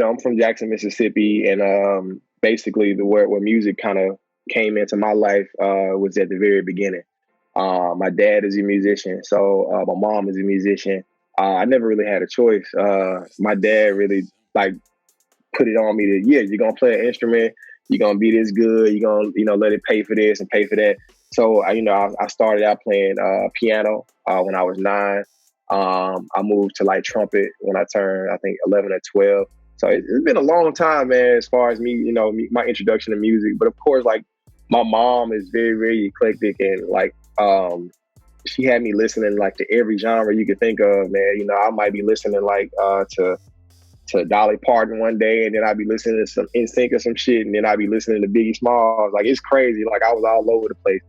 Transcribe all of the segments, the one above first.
I'm from Jackson, Mississippi, and basically where music kind of came into my life was at the very beginning. My dad is a musician, so my mom is a musician. I never really had a choice. My dad really like put it on me that, yeah, you're gonna play an instrument, you're gonna be this good, you're gonna, let it pay for this and pay for that. So I started out playing piano when I was 9. I moved to like trumpet when I turned, I think, 11 or 12. So it's been a long time, man, as far as me, my introduction to music. But of course, like, my mom is very, very eclectic, and like, she had me listening like to every genre you could think of, man. I might be listening like to Dolly Parton one day, and then I'd be listening to some NSYNC or some shit, and then I'd be listening to Biggie Smalls. Like, it's crazy. Like, I was all over the place.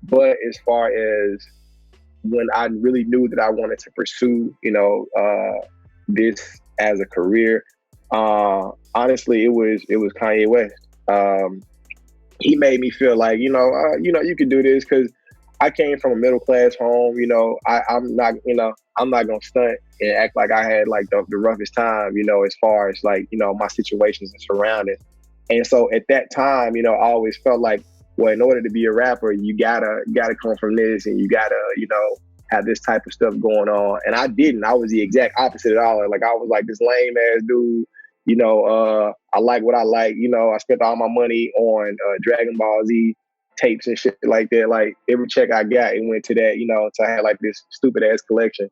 But as far as when I really knew that I wanted to pursue, this as a career, honestly, it was Kanye West. He made me feel like, you could do this, because I came from a middle class home. I'm not gonna stunt and act like I had like the roughest time, as far as like, my situations and surroundings. And so at that time, I always felt like, well, in order to be a rapper, you gotta come from this, and you gotta, have this type of stuff going on. And I didn't. I was the exact opposite at all. Like, I was like this lame ass dude. I like what I like. I spent all my money on Dragon Ball Z tapes and shit like that. Like, every check I got, it went to that. So I had like this stupid ass collection.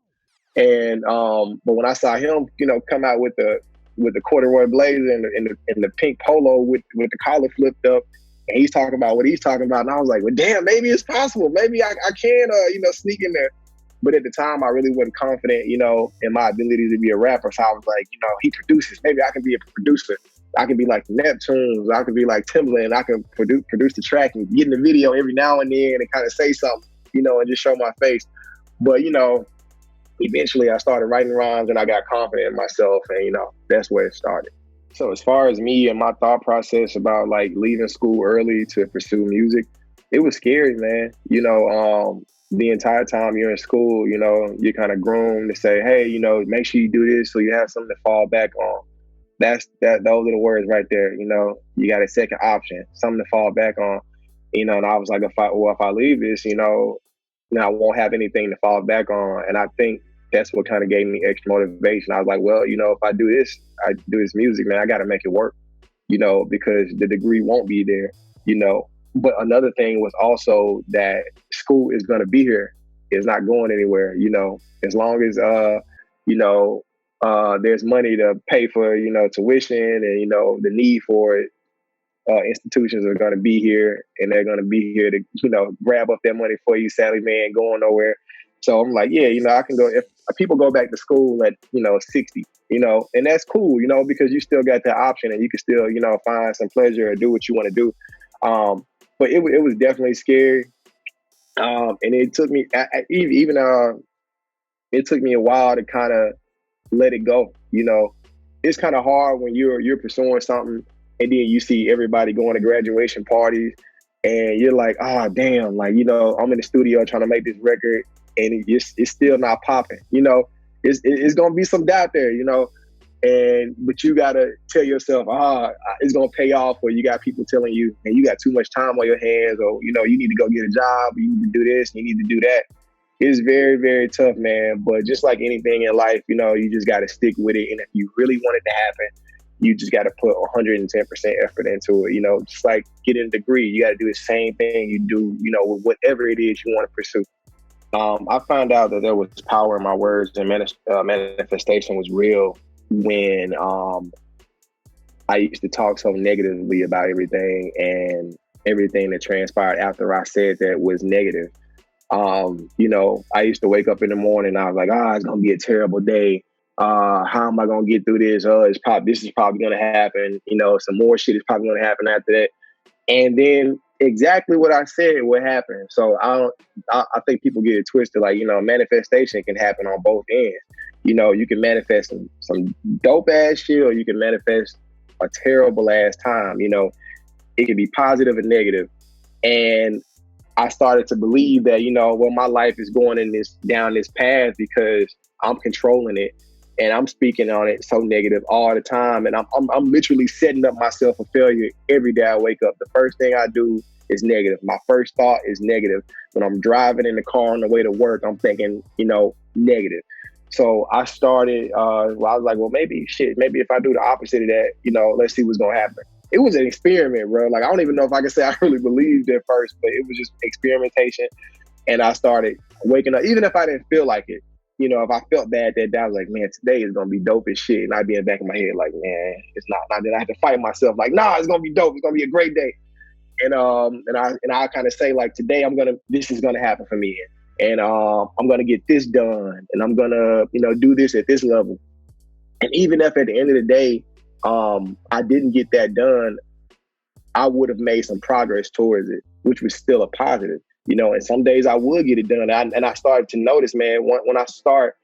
And but when I saw him, come out with the corduroy blazer and the pink polo with the collar flipped up, and he's talking about what he's talking about, and I was like, well, damn, maybe it's possible. Maybe I can sneak in there. But at the time, I really wasn't confident, in my ability to be a rapper. So I was like, he produces. Maybe I can be a producer. I can be like Neptunes. I can be like Timbaland. I can produce the track and get in the video every now and then and kind of say something, and just show my face. But, eventually I started writing rhymes, and I got confident in myself, and, that's where it started. So as far as me and my thought process about like leaving school early to pursue music, it was scary, man. The entire time you're in school, you're kind of groomed to say, hey, make sure you do this so you have something to fall back on. Those are the words right there. You got a second option, something to fall back on. And I was like, if I leave this, I won't have anything to fall back on. And I think that's what kind of gave me extra motivation. I was like, well, if I do this music, man, I got to make it work, because the degree won't be there, But another thing was also that school is going to be here. It's not going anywhere, as long as, there's money to pay for, tuition and, the need for it. Institutions are going to be here, and they're going to be here to, grab up that money for you, Sally man, going nowhere. So I'm like, yeah, I can go. If people go back to school at, 60, and that's cool, because you still got that option, and you can still, find some pleasure or do what you want to do. But it was definitely scary. And it took me, it took me a while to kind of let it go. It's kind of hard when you're pursuing something, and then you see everybody going to graduation parties, and you're like, oh, damn, like, I'm in the studio trying to make this record, and it's still not popping. It's going to be some doubt there, but you got to tell yourself, it's going to pay off, or you got people telling you, and you got too much time on your hands, or, you need to go get a job, or you need to do this, you need to do that. It's very, very tough, man. But just like anything in life, you just got to stick with it. And if you really want it to happen, you just got to put 110% effort into it. Just like getting a degree, you got to do the same thing you do, with whatever it is you want to pursue. I found out that there was power in my words, and manifestation was real when I used to talk so negatively about everything, and everything that transpired after I said that was negative. I used to wake up in the morning, I was like, it's going to be a terrible day. How am I going to get through this? This is probably going to happen. Some more shit is probably going to happen after that. And then exactly what I said would happen. So I think people get it twisted. Like, manifestation can happen on both ends. You can manifest some dope ass shit, or you can manifest a terrible ass time. It can be positive and negative. And I started to believe that, my life is going down this path because I'm controlling it. and I'm speaking on it so negative all the time. And I'm literally setting up myself for failure every day I wake up. The first thing I do is negative. My first thought is negative. When I'm driving in the car on the way to work, I'm thinking, negative. So I started, I was like, well, maybe if I do the opposite of that, let's see what's going to happen. It was an experiment, bro. Like, I don't even know if I can say I really believed at first, but it was just experimentation. And I started waking up, even if I didn't feel like it. If I felt bad that day, I was like, man, today is gonna be dope as shit. And I'd be in the back of my head like, man, it's not. And then I had to fight myself, like, nah, it's gonna be dope. It's gonna be a great day. And I kind of say, like, today this is gonna happen for me. And I'm gonna get this done, and I'm gonna, do this at this level. And even if at the end of the day, I didn't get that done, I would have made some progress towards it, which was still a positive. And some days I would get it done. And I started to notice, man, when I start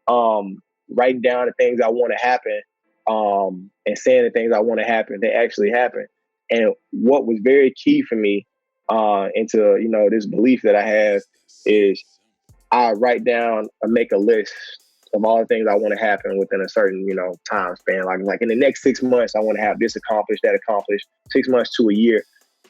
writing down the things I want to happen and saying the things I want to happen, they actually happen. And what was very key for me into, this belief that I have is I write down and make a list of all the things I want to happen within a certain, time span. Like in the next 6 months, I want to have this accomplished, that accomplished, 6 months to a year.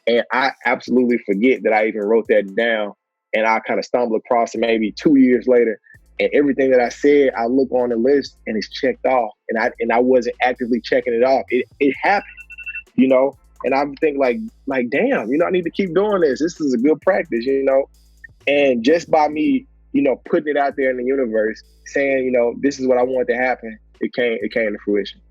And I absolutely forget that I even wrote that down. And I kind of stumble across it maybe 2 years later. And everything that I said, I look on the list and it's checked off. And I wasn't actively checking it off. It happened, And I think like, damn, I need to keep doing this. This is a good practice, And just by me, putting it out there in the universe, saying, this is what I want to happen, it came to fruition.